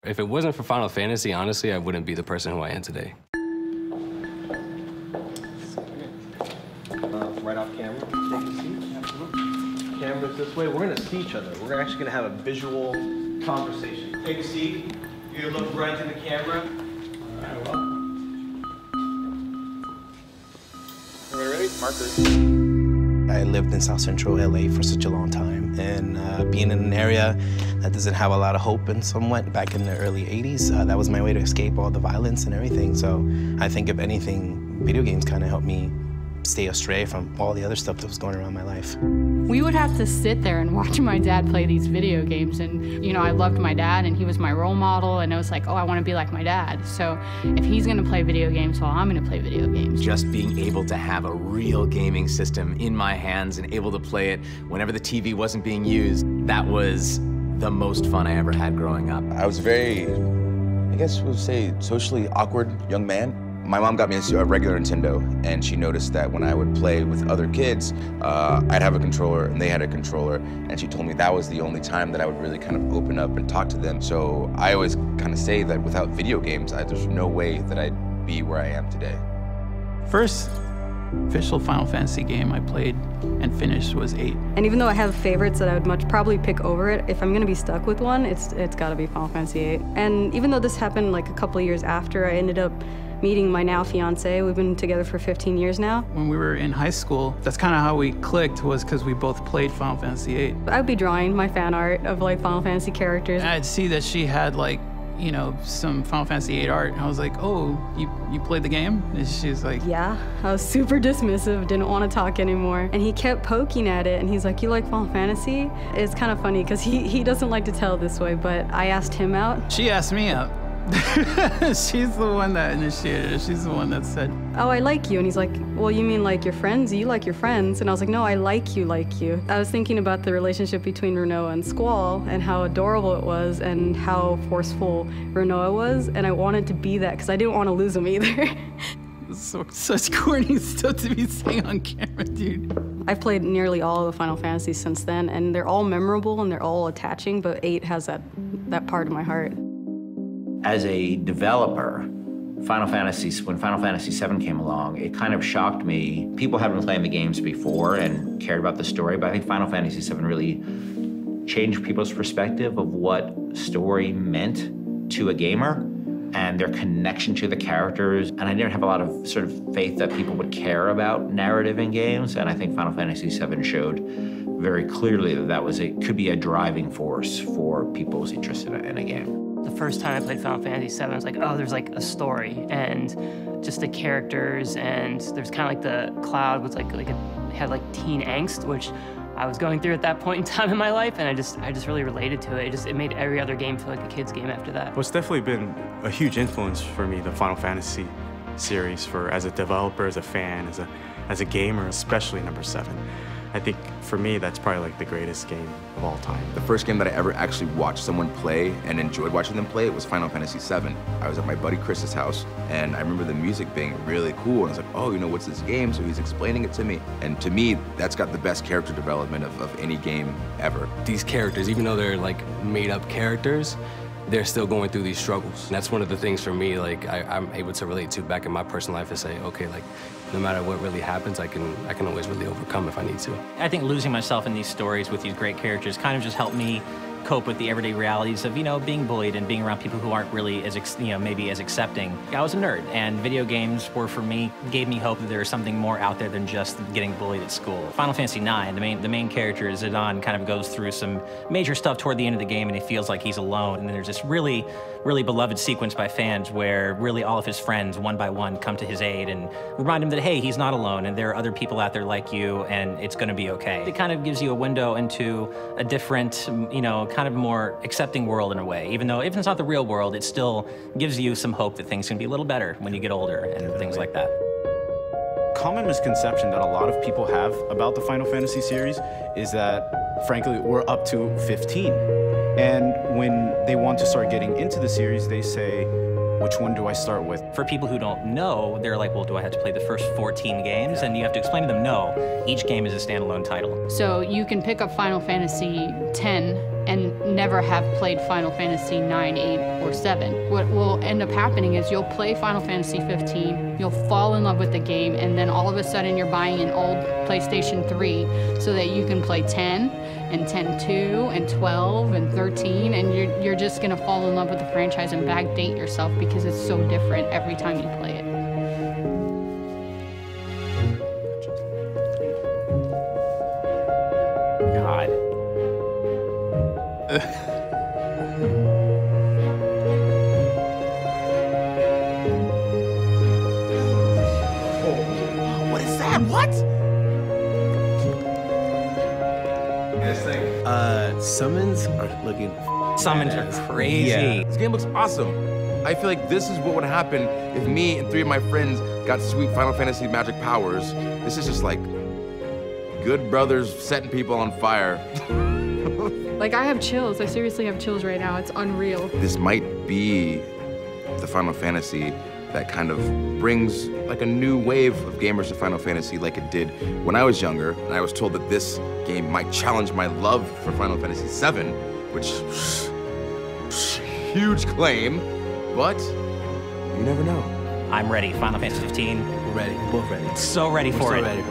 If it wasn't for Final Fantasy, honestly, I wouldn't be the person who I am today. Right off camera, take a seat. Absolutely. Camera's this way. We're gonna see each other. We're actually gonna have a visual conversation. Take a seat. You're gonna look right into the camera. All right, well. Everybody ready? Markers. I lived in South Central LA for such a long time, and being in an area that doesn't have a lot of hope and somewhat back in the early 80s, that was my way to escape all the violence and everything. So I think if anything, video games kind of helped me stay astray from all the other stuff that was going around my life. We would have to sit there and watch my dad play these video games, and you know, I loved my dad and he was my role model, and I was like, oh, I want to be like my dad. So if he's gonna play video games, well, I'm gonna play video games. Just being able to have a real gaming system in my hands and able to play it whenever the TV wasn't being used, that was the most fun I ever had growing up. I was very, I guess we'll say, socially awkward young man. My mom got me a regular Nintendo, and she noticed that when I would play with other kids, I'd have a controller and they had a controller, and she told me that was the only time that I would really kind of open up and talk to them. So I always kind of say that without video games, there's no way that I'd be where I am today. First official Final Fantasy game I played and finished was 8. And even though I have favorites that I would much probably pick over it, if I'm gonna be stuck with one, it's gotta be Final Fantasy 8. And even though this happened like a couple of years after I ended up meeting my now fiance. We've been together for 15 years now. When we were in high school, that's kind of how we clicked, was because we both played Final Fantasy 8. I'd be drawing my fan art of like Final Fantasy characters. And I'd see that she had like, you know, some Final Fantasy 8 art, and I was like, oh, you played the game? And she was like, yeah. I was super dismissive, didn't want to talk anymore. And he kept poking at it, and he's like, you like Final Fantasy? It's kind of funny, because he doesn't like to tell this way, but I asked him out. She asked me out. She's the one that initiated it. She's the one that said, oh, I like you. And he's like, well, you mean like your friends? You like your friends? And I was like, no, I like you. I was thinking about the relationship between Rinoa and Squall and how adorable it was and how forceful Rinoa was. And I wanted to be that because I didn't want to lose him either. Such corny stuff to be saying on camera, dude. I've played nearly all of the Final Fantasies since then, and they're all memorable and they're all attaching, but 8 has that part of my heart. As a developer, when Final Fantasy VII came along, it kind of shocked me. People had been playing the games before and cared about the story, but I think Final Fantasy VII really changed people's perspective of what story meant to a gamer and their connection to the characters. And I didn't have a lot of sort of faith that people would care about narrative in games, and I think Final Fantasy VII showed very clearly that it could be a driving force for people's interest in a game. The first time I played Final Fantasy VII, I was like, oh, there's like a story and just the characters, and there's kind of like the Cloud was had like teen angst, which I was going through at that point in time in my life, and I just really related to it. It made every other game feel like a kid's game after that. Well, it's definitely been a huge influence for me, the Final Fantasy series, as a developer, as a fan, as a gamer, especially number 7. I think for me, that's probably like the greatest game of all time. The first game that I ever actually watched someone play and enjoyed watching them play was Final Fantasy VII. I was at my buddy Chris's house, and I remember the music being really cool, and I was like, oh, you know, what's this game? So he's explaining it to me, and to me, that's got the best character development of any game ever. These characters, even though they're like made-up characters, they're still going through these struggles. And that's one of the things for me, like, I'm able to relate to back in my personal life and say, okay, like, no matter what really happens, I can always really overcome if I need to. I think losing myself in these stories with these great characters kind of just helped me cope with the everyday realities of, you know, being bullied and being around people who aren't really as, maybe as accepting. I was a nerd, and video games were, for me, gave me hope that there was something more out there than just getting bullied at school. Final Fantasy IX, the main character, Zidane, kind of goes through some major stuff toward the end of the game, and he feels like he's alone. And then there's this really beloved sequence by fans where really all of his friends, one by one, come to his aid and remind him that, hey, he's not alone, and there are other people out there like you, and it's gonna be okay. It kind of gives you a window into a different, kind of more accepting world in a way. Even though if it's not the real world, it still gives you some hope that things can be a little better when you get older and things like that. Common misconception that a lot of people have about the Final Fantasy series is that, frankly, we're up to 15. And when they want to start getting into the series, they say, which one do I start with? For people who don't know, they're like, well, do I have to play the first 14 games? And you have to explain to them, no, each game is a standalone title. So you can pick up Final Fantasy X and never have played Final Fantasy 9, 8, or 7. What will end up happening is you'll play Final Fantasy 15, you'll fall in love with the game, and then all of a sudden you're buying an old PlayStation 3 so that you can play 10, and 10-2, and 12, and 13, and you're just gonna fall in love with the franchise and backdate yourself because it's so different every time you play it. God. What is that? What? Summons are looking. Summons are crazy. Yeah. This game looks awesome. I feel like this is what would happen if me and 3 of my friends got sweet Final Fantasy magic powers. This is just like good brothers setting people on fire. Like, I have chills. I seriously have chills right now. It's unreal. This might be the Final Fantasy that kind of brings like a new wave of gamers to Final Fantasy like it did when I was younger. And I was told that this game might challenge my love for Final Fantasy VII, which, huge claim, but you never know. I'm ready. Final Fantasy 15. We're ready. We're both ready. So ready for it. Ready.